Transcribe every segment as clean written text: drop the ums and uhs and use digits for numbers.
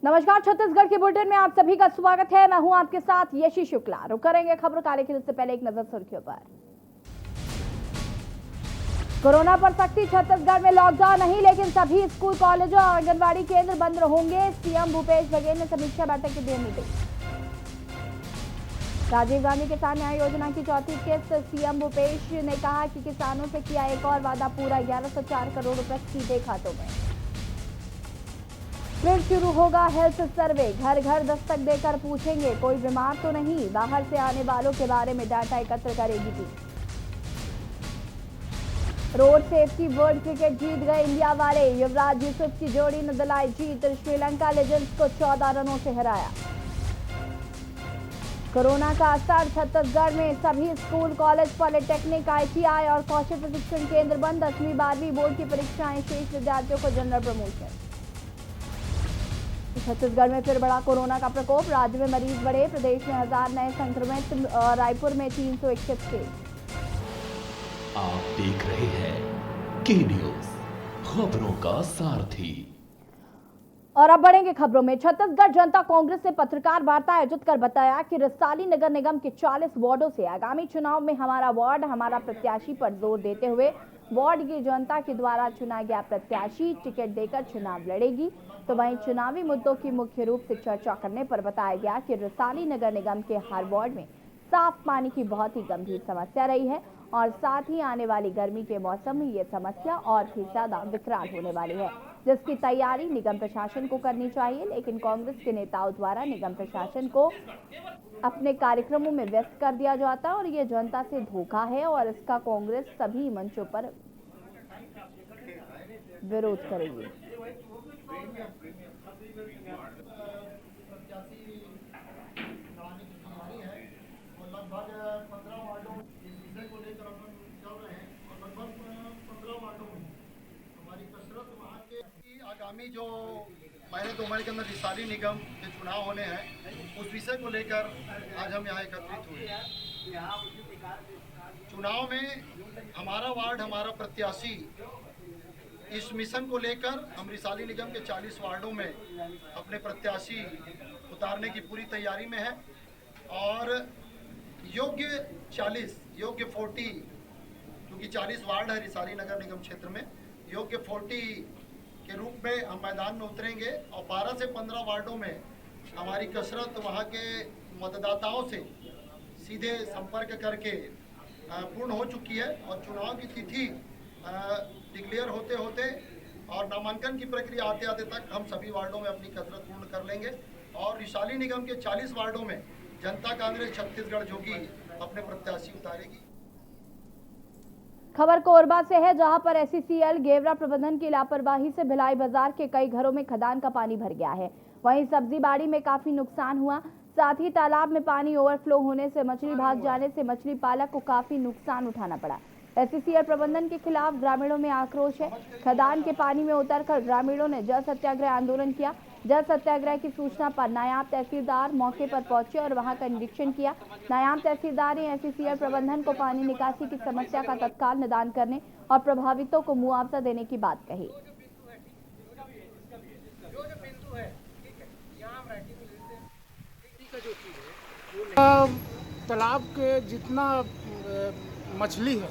नमस्कार, छत्तीसगढ़ के बुलेटिन में आप सभी का स्वागत है। मैं हूं आपके साथ यशी शुक्ला। रुक करेंगे खबरों काले की, इससे पहले एक नजर सुर्खियों पर। कोरोना पर सख्ती, छत्तीसगढ़ में लॉकडाउन नहीं, लेकिन सभी स्कूल, कॉलेजों और आंगनबाड़ी केंद्र बंद होंगे। सीएम भूपेश बघेल ने समीक्षा बैठक की दी निर्देश। राजीव गांधी किसान न्याय योजना की चौथी किस्त, सीएम भूपेश ने कहा कि किसानों से किया एक और वादा पूरा, 1104 करोड़ रुपए सीधे खातों में। फिर शुरू होगा हेल्थ सर्वे, घर घर दस्तक देकर पूछेंगे कोई बीमार तो नहीं। बाहर से आने वालों के बारे में डाटा एकत्र करेगी टीम। रोड सेफ्टी वर्ल्ड क्रिकेट जीत गए इंडिया वाले, युवराज यूसुफ की जोड़ी ने दिलाई जीत, श्रीलंका लेजेंड्स को 14 रनों से हराया। कोरोना का असर, छत्तीसगढ़ में सभी स्कूल, कॉलेज, पॉलिटेक्निक, आईटीआई और कौशल प्रशिक्षण केंद्र बंद। 10वीं 12वीं बोर्ड की परीक्षाएं शेष, विद्यार्थियों को जनरल प्रमोशन। छत्तीसगढ़ में फिर बढ़ा कोरोना का प्रकोप, राज्य में मरीज बढ़े, प्रदेश में 1000 नए संक्रमित, रायपुर में 361 केस। आप देख रहे हैं के न्यूज, खबरों का सारथी। और अब बढ़ेंगे खबरों में। छत्तीसगढ़ जनता कांग्रेस ने पत्रकार वार्ता आयोजित कर बताया कि रिसाली नगर निगम के 40 वार्डों से आगामी चुनाव में हमारा वार्ड हमारा प्रत्याशी पर जोर देते हुए वार्ड की जनता के द्वारा चुना गया प्रत्याशी टिकट देकर चुनाव लड़ेगी। तो वहीं चुनावी मुद्दों की मुख्य रूप से चर्चा करने पर बताया गया कि रिसाली नगर निगम के हर वार्ड में साफ पानी की बहुत ही गंभीर समस्या रही है और साथ ही आने वाली गर्मी के मौसम में ये समस्या और भी ज्यादा विकराल होने वाली है, जिसकी तैयारी निगम प्रशासन को करनी चाहिए। लेकिन कांग्रेस के नेताओं द्वारा निगम प्रशासन को अपने कार्यक्रमों में व्यस्त कर दिया जाता है और ये जनता से धोखा है और इसका कांग्रेस सभी मंचों पर विरोध करेगी। लगभग 15 वार्डों इस विषय को लेकर अपन चल रहे हैं और लगभग 15 वार्डों में हमारी कसरत वहाँ के आगामी जो महीने 2 महीने के अंदर रिसाली निगम के चुनाव होने हैं, उस विषय को लेकर आज हम यहाँ एकत्रित हुए। चुनाव में हमारा वार्ड हमारा प्रत्याशी, इस मिशन को लेकर हम रिसाली निगम के 40 वार्डों में अपने प्रत्याशी उतारने की पूरी तैयारी में है और योग्य 40, योग्य 40, क्योंकि 40 वार्ड है रिसाली नगर निगम क्षेत्र में, योग्य 40 के रूप में हम मैदान में उतरेंगे और 12 से 15 वार्डों में हमारी कसरत वहां के मतदाताओं से सीधे संपर्क करके पूर्ण हो चुकी है और चुनाव की तिथि डिक्लेयर होते होते और नामांकन की प्रक्रिया आते आते तक हम सभी वार्डों में अपनी कसरत पूर्ण कर लेंगे और रिसाली निगम के 40 वार्डों में जनता कांग्रेस छत्तीसगढ़ जोगी अपने प्रत्याशी उतारेगी। खबर कोरबा से है, जहां पर एससीसीएल गेवरा प्रबंधन की लापरवाही से भिलाई बाजार के कई घरों में खदान का पानी भर गया है। वहीं सब्जी बाड़ी में काफी नुकसान हुआ, साथ ही तालाब में पानी ओवरफ्लो होने से मछली भाग जाने से मछली पालक को काफी नुकसान उठाना पड़ा। एससीसीएल प्रबंधन के खिलाफ ग्रामीणों में आक्रोश है। खदान के पानी में उतरकर ग्रामीणों ने जल सत्याग्रह आंदोलन किया। जल सत्याग्रह की सूचना पर नायब तहसीलदार मौके पर पहुंचे और वहां का निरीक्षण किया। नायब तहसीलदार ने एससीसीएल प्रबंधन को पानी निकासी की समस्या का तत्काल निदान करने और प्रभावितों को मुआवजा देने की बात कही। तालाब के जितना मछली है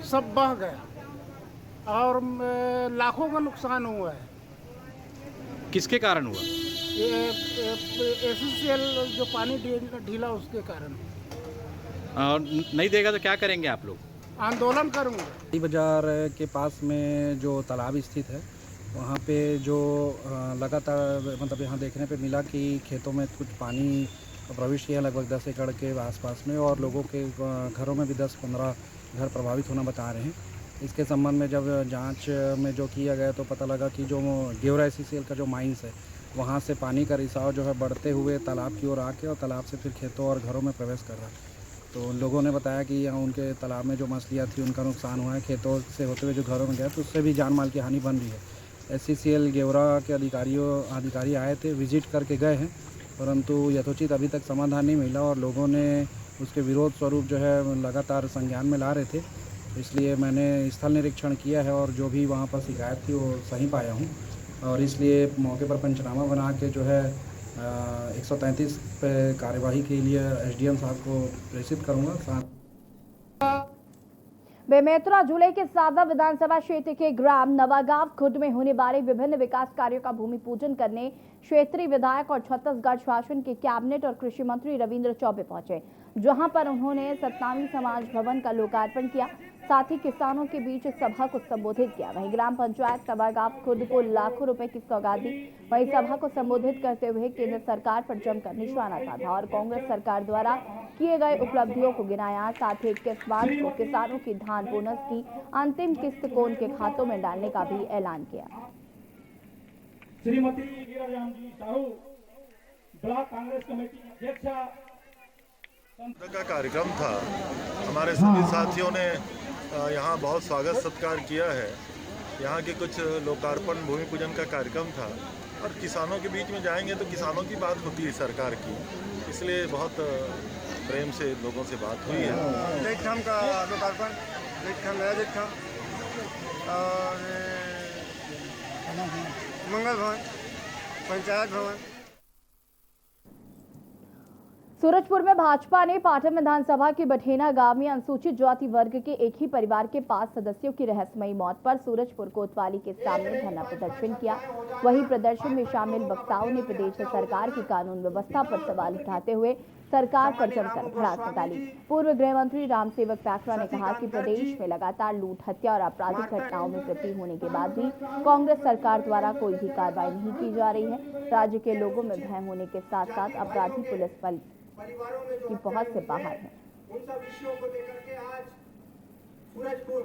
सब बह गया और लाखों का नुकसान हुआ है। किसके कारण हुआ? एससीसीएल जो पानी ढीला उसके कारण। और नहीं देगा तो क्या करेंगे आप लोग? आंदोलन करूंगा। बाजार के पास में जो तालाब स्थित है वहाँ पे जो लगातार मतलब यहाँ देखने पे मिला कि खेतों में कुछ पानी प्रवेश किया लगभग 10 एकड़ के आसपास में और लोगों के घरों में भी 10-15 घर प्रभावित होना बता रहे हैं। इसके संबंध में जब जांच में जो किया गया तो पता लगा कि जो गेवरा एससीसीएल का जो माइंस है वहाँ से पानी का रिसाव जो है बढ़ते हुए तालाब की ओर आके और तालाब से फिर खेतों और घरों में प्रवेश कर रहा है। तो लोगों ने बताया कि यहाँ उनके तालाब में जो मछलियाँ थी उनका नुकसान हुआ है, खेतों से होते हुए जो घरों में गया तो उससे भी जान माल की हानि बन रही है। एससीसीएल गेवरा के अधिकारी आए थे, विजिट करके गए हैं, परंतु यथोचित अभी तक समाधान नहीं मिला और लोगों ने उसके विरोध स्वरूप जो है लगातार संज्ञान में ला रहे थे। इसलिए मैंने स्थल निरीक्षण किया है और जो भी वहाँ पर शिकायत थी वो सही पाया हूँ और इसलिए मौके पर पंचनामा बना के जो है 133 पे कार्यवाही के लिए एसडीएम साहब को प्रेषित करूँगा। साथ बेमेतरा जिले के सादा विधानसभा क्षेत्र के ग्राम नवागांव खुर्द में होने वाले विभिन्न विकास कार्यों का भूमि पूजन करने क्षेत्रीय विधायक और छत्तीसगढ़ शासन के कैबिनेट और कृषि मंत्री रविंद्र चौबे पहुंचे, जहां पर उन्होंने सतनामी समाज भवन का लोकार्पण किया। साथ ही किसानों के बीच सभा को संबोधित किया। वहीं ग्राम पंचायत नवागांव खुर्द को लाखों रुपए की सौगात दी। वहीं सभा को संबोधित करते हुए केंद्र सरकार पर जमकर निशाना साधा और कांग्रेस सरकार द्वारा किए गए उपलब्धियों को गिनाया। साथ ही 21 मार्च को किसानों की धान बोनस की अंतिम किस्त को उनके खातों में डालने का भी ऐलान किया। श्रीमती गिरिराम जी साहू ब्लॉक कांग्रेस कमेटी अध्यक्षा का कार्यक्रम था। हमारे सभी साथियों ने यहाँ बहुत स्वागत सत्कार किया है। यहाँ के कुछ लोकार्पण भूमि पूजन का कार्यक्रम था और किसानों के बीच में जाएंगे तो किसानों की बात होती है सरकार की, इसलिए बहुत प्रेम से लोगों से बात हुई है। लेखम का लोकार्पण, लेखम नया लेखम और मंगल भवन, पंचायत भवन। सूरजपुर में भाजपा ने पाटन विधानसभा के बठेना गांव में अनुसूचित जाति वर्ग के एक ही परिवार के 5 सदस्यों की रहस्यमयी मौत पर सूरजपुर कोतवाली के सामने धरना प्रदर्शन किया। वहीं प्रदर्शन में शामिल वक्ताओं ने प्रदेश सरकार की कानून व्यवस्था पर सवाल उठाते हुए सरकार पर जमकर भड़ास निकाली। पूर्व गृह मंत्री रामसेवक पैकरा ने कहा कि प्रदेश में लगातार लूट, हत्या और आपराधिक घटनाओं में वृद्धि होने के बाद भी कांग्रेस सरकार द्वारा कोई भी कार्रवाई नहीं की जा रही है। राज्य के लोगों में भय होने के साथ साथ अपराधी पुलिस बल की पहुंच से बाहर है। उन सब विषयों को लेकर के आज सूरजपुर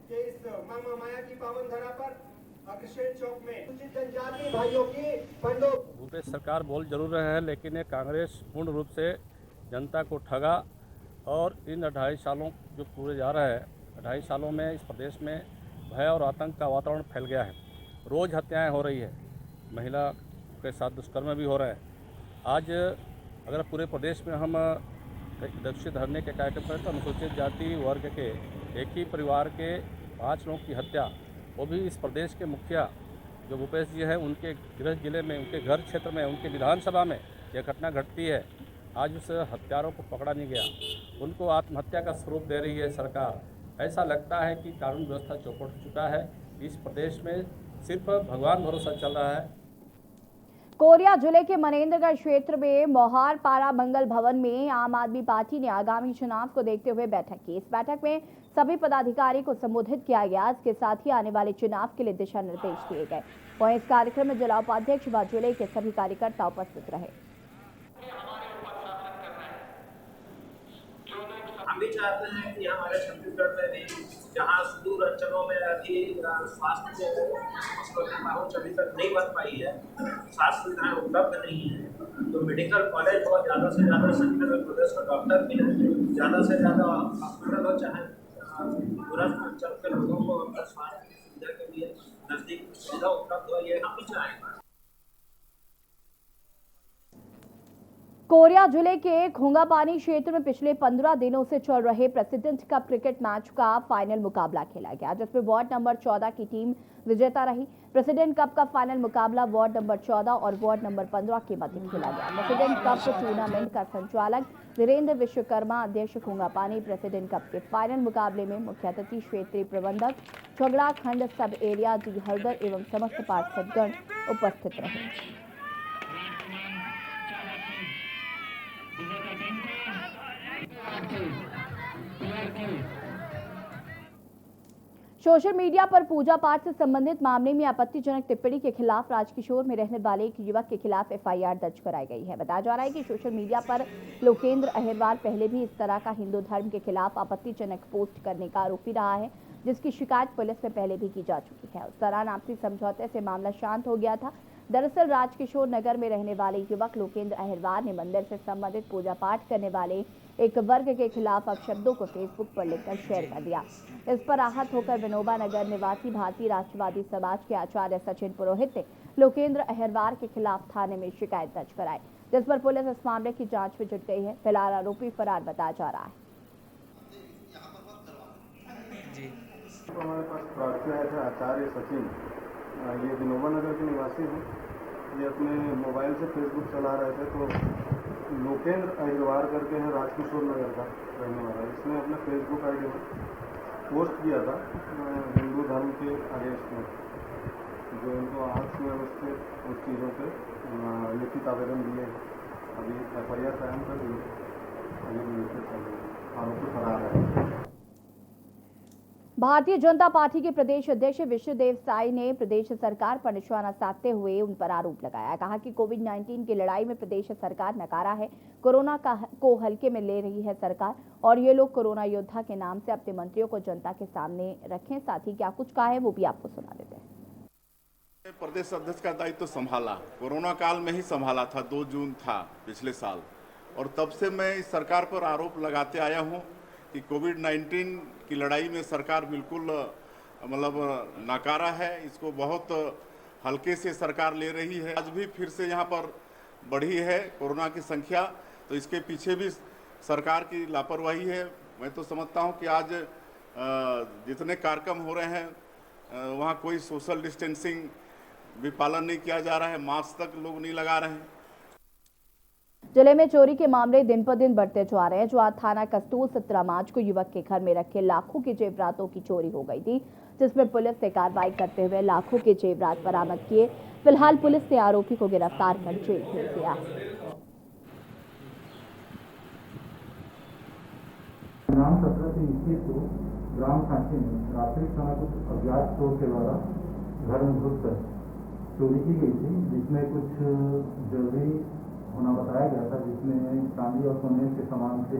के इस मामा माया की पावन धरा पर अग्रसेन चौक में अनुसूचित जनजाति भाइयों की पंडो भूपेश सरकार बोल जरूर रहे हैं, लेकिन ये कांग्रेस पूर्ण रूप से जनता को ठगा और इन 2.5 सालों जो पूरे जा रहे हैं, 2.5 सालों में इस प्रदेश में भय और आतंक का वातावरण फैल गया है। रोज़ हत्याएं हो रही है, महिला के साथ दुष्कर्म भी हो रहे हैं। आज अगर पूरे प्रदेश में हम दक्षिण धरने के कार्यक्रम करें तो अनुसूचित जाति वर्ग के एक ही परिवार के 5 लोगों की हत्या, वो भी इस प्रदेश के मुखिया जो भूपेश जी हैं उनके गृह जिले में, उनके घर क्षेत्र में, उनके विधानसभा में यह घटना घटती है। आज उस हत्यारों को पकड़ा नहीं गया, उनको आत्महत्या का स्वरूप दे रही है सरकार। ऐसा लगता है कि कानून व्यवस्था चौपट हो चुका है। इस प्रदेश में सिर्फ भगवान भरोसा चल रहा है। कोरिया जिले के मनेन्द्रगढ़ क्षेत्र में मोहार पारा मंगल भवन में आम आदमी पार्टी ने आगामी चुनाव को देखते हुए बैठक की। इस बैठक में सभी पदाधिकारी को संबोधित किया गया। इसके साथ ही आने वाले चुनाव के लिए दिशा निर्देश दिए गए। वहीं इस कार्यक्रम में जिला उपाध्यक्ष व जिले के सभी कार्यकर्ता उपस्थित रहे। हम भी चाहते हैं कि हमारे छत्तीसगढ़ में भी जहाँ सुदूर अंचलों में अभी स्वास्थ्य पहुंच अभी तक नहीं बन पाई है, स्वास्थ्य सुविधाएं उपलब्ध नहीं है, तो मेडिकल कॉलेज और ज़्यादा से ज़्यादा संख्या में प्रदेश का डॉक्टर भी है, ज़्यादा से ज़्यादा हॉस्पिटल हो, चाहे दूरस्थ अंचल के लोगों को अपना स्वास्थ्य सुविधा के लिए नज़दीक सुविधा उपलब्ध हो, ये हम भी चाहेंगे। कोरिया जिले के घोंगापानी क्षेत्र में पिछले 15 दिनों से चल रहे प्रेसिडेंट कप क्रिकेट मैच का फाइनल मुकाबला खेला गया, जिसमें वार्ड नंबर 14 की टीम विजेता रही। प्रेसिडेंट कप का फाइनल मुकाबला वार्ड नंबर 14 और वार्ड नंबर 15 के मध्य खेला गया। प्रेसिडेंट कप टूर्नामेंट का संचालक वीरेंद्र विश्वकर्मा, अध्यक्ष घोंगापानी, प्रेसिडेंट कप के फाइनल मुकाबले में मुख्य अतिथि क्षेत्रीय प्रबंधक झगड़ा खंड सब एरिया डी हरदर एवं समस्त पार्षदगण उपस्थित रहे। सोशल मीडिया पर पूजा पाठ से संबंधित मामले में आपत्तिजनक टिप्पणी के खिलाफ राजकिशोर में रहने वाले एक युवक के खिलाफ एफआईआर दर्ज कराई गई है। बताया जा रहा है कि सोशल मीडिया पर लोकेंद्र अहिरवार पहले भी इस तरह का हिंदू धर्म के खिलाफ आपत्तिजनक पोस्ट करने का आरोपी रहा है, जिसकी शिकायत पुलिस में पहले भी की जा चुकी है। उस दौरान आपसी समझौते से मामला शांत हो गया था। दरअसल राजकिशोर नगर में रहने वाले युवक लोकेंद्र अहिरवार ने मंदिर से संबंधित पूजा पाठ करने वाले एक वर्ग के खिलाफ अपशब्दों को फेसबुक पर लिखकर शेयर कर दिया। इस पर आहत होकर विनोबा नगर निवासी भारतीय राष्ट्रवादी समाज के आचार्य सचिन पुरोहित ने लोकेंद्र अहिरवार के खिलाफ थाने में शिकायत दर्ज कराई, जिस पर पुलिस इस मामले की जांच में जुट गई है। फिलहाल आरोपी फरार बताया जा रहा है। हमारे पास प्रार्थना है आचार्य सचिन ये विनोबा नगर के निवासी हैं। ये अपने मोबाइल से फेसबुक चला रहे थे, तो लोकेंद्र अहिरवार करके है, राजकिशोर नगर का रहने वाला। इसने अपने फेसबुक आईडी में पोस्ट किया था हिंदू धर्म के अगेंस्ट में, जो इनको आर्ट्स में उसके उस चीज़ों पे लिखित आवेदन दिए। अभी FIR कायम कर दी, अभी आरोपी फरार है। भारतीय जनता पार्टी के प्रदेश अध्यक्ष विष्णुदेव साई ने प्रदेश सरकार पर निशाना साधते हुए उन पर आरोप लगाया। कहा कि कोविड-19 की लड़ाई में प्रदेश सरकार नकारा है, कोरोना को हल्के में ले रही है सरकार, और ये लोग कोरोना योद्धा के नाम से अपने मंत्रियों को जनता के सामने रखें। साथ ही क्या कुछ कहा है वो भी आपको सुना देते हैं। प्रदेश अध्यक्ष का दायित्व संभाला, कोरोना काल में ही संभाला था, 2 जून था पिछले साल, और तब से मैं इस सरकार पर आरोप लगाते आया हूं कि कोविड-19 की लड़ाई में सरकार बिल्कुल नाकारा है, इसको बहुत हल्के से सरकार ले रही है। आज भी फिर से यहाँ पर बढ़ी है कोरोना की संख्या, तो इसके पीछे भी सरकार की लापरवाही है। मैं तो समझता हूँ कि आज जितने कार्यक्रम हो रहे हैं वहाँ कोई सोशल डिस्टेंसिंग भी पालन नहीं किया जा रहा है, मास्क तक लोग नहीं लगा रहे हैं। जिले में चोरी के मामले दिन पर दिन बढ़ते जा रहे हैं। जो आज थाना कस्तूर 17 मार्च को युवक के घर में रखे लाखों के जेवरातों की चोरी हो गई थी, जिसमें पुलिस ने कार्रवाई करते हुए लाखों के जेवरात बरामद किए। फिलहाल पुलिस ने आरोपी को गिरफ्तार कर जेल भेज दिया। ग्राम 17 को ग्राम सांची में रात्रि समय कुछ अज्ञात चोर के द्वारा घर में घुसकर चोरी की गई थी, जिसमें कुछ ज्वेलरी होना बताया गया था, जिसमें चांदी और सोने के सामान थे,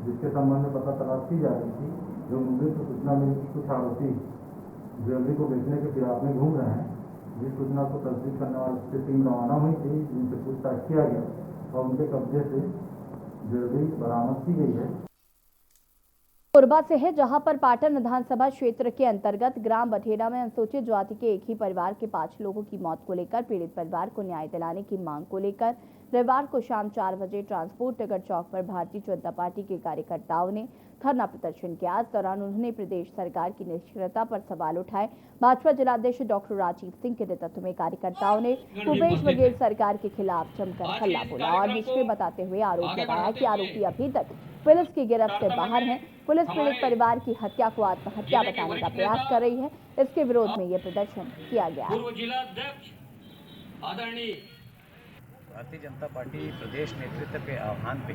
जिसके संबंध में पता तलाश की जा रही थी। जो मुझे तो सूचना मिली कि कुछ आरोपी ज्वेलरी को बेचने के फिराक में घूम रहे हैं, जिस सूचना को तस्दीक करने वाली टीम रवाना हुई थी, जिनसे पूछताछ किया गया और उनके कब्जे से ज्वेलरी बरामद की गई है। कोरबा से है, जहां पर पाटन विधानसभा क्षेत्र के अंतर्गत ग्राम बठेड़ा में अनुसूचित जाति के एक ही परिवार के 5 लोगों की मौत को लेकर पीड़ित परिवार को न्याय दिलाने की मांग को लेकर रविवार को शाम 4 बजे ट्रांसपोर्ट नगर चौक पर भारतीय जनता पार्टी के कार्यकर्ताओं ने धरना प्रदर्शन किया। इस दौरान उन्होंने प्रदेश सरकार की निष्क्रियता पर सवाल उठाए। भाजपा जिलाध्यक्ष डॉक्टर राजीव सिंह के नेतृत्व में कार्यकर्ताओं ने भूपेश बघेल सरकार के खिलाफ जमकर हल्ला बोला और निष्क्रिय बताते हुए आरोप लगाया कि आरोपी अभी तक पुलिस की गिरफ्त से बाहर हैं। पुलिस पीड़ित परिवार की हत्या को आत्महत्या बताने का प्रयास कर रही है। इसके विरोध में ये प्रदर्शन किया गया। भारतीय जनता पार्टी प्रदेश नेतृत्व के आह्वान पे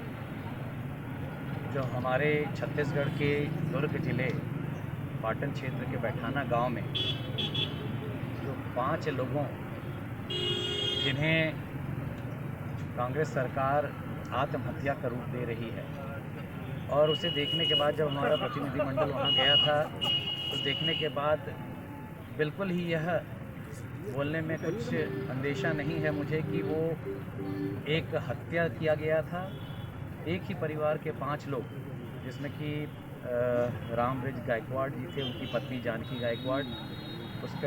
जो हमारे छत्तीसगढ़ के दुर्ग जिले पाटन क्षेत्र के बैठाना गांव में जो 5 लोगों जिन्हें कांग्रेस सरकार आत्महत्या का रूप दे रही है, और उसे देखने के बाद जब हमारा प्रतिनिधिमंडल वहां गया था तो देखने के बाद बिल्कुल ही यह बोलने में कुछ अंदेशा नहीं है मुझे कि वो एक हत्या किया गया था। एक ही परिवार के 5 लोग, जिसमें कि रामब्रिज गायकवाड़ जी थे, उनकी पत्नी जानकी गायकवाड़,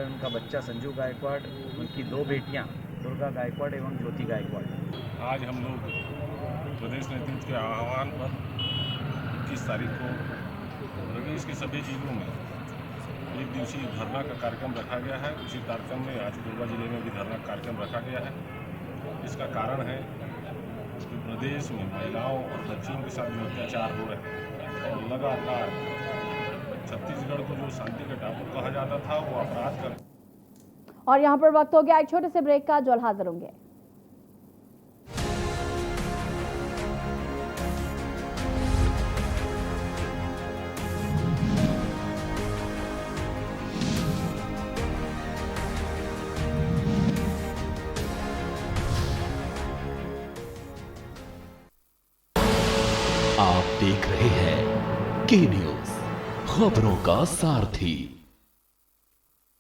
उनका बच्चा संजू गायकवाड़, उनकी 2 बेटियां दुर्गा गायकवाड़ एवं ज्योति गायकवाड़। आज हम लोग प्रदेश नेतृत्व के आह्वान पर 21 तारीख को प्रदेश के सभी जिलों में 1 दिवसीय धरना का कार्यक्रम रखा गया है। उसी कार्यक्रम में आज कोरबा जिले में भी धरना कार्यक्रम रखा गया है। इसका कारण है कि प्रदेश में महिलाओं और बच्चियों के साथ जो अत्याचार हो रहे हैं और लगातार छत्तीसगढ़ को जो शांति का टापू कहा जाता था वो अपराध कर। और यहाँ पर वक्त हो गया एक छोटे से ब्रेक का, जो हाजिर होंगे। आप देख रहे हैं के न्यूज, खबरों का सारथी।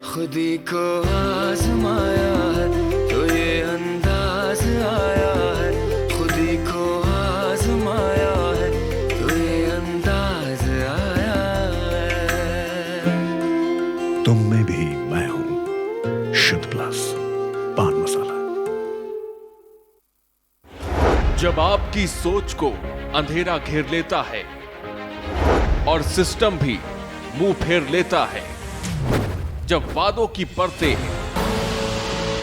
खुदी को आजमाया है तो ये अंदाज आया है, खुदी को आजमाया है तो ये अंदाज आया है। तुम में भी मैं हूं, शुद्ध प्लस पान मसाला। जब आपकी सोच को अंधेरा घेर लेता है और सिस्टम भी मुंह फेर लेता है, जब वादों की परतें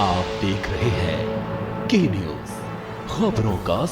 आप देख रहे हैं के न्यूज, खबरों का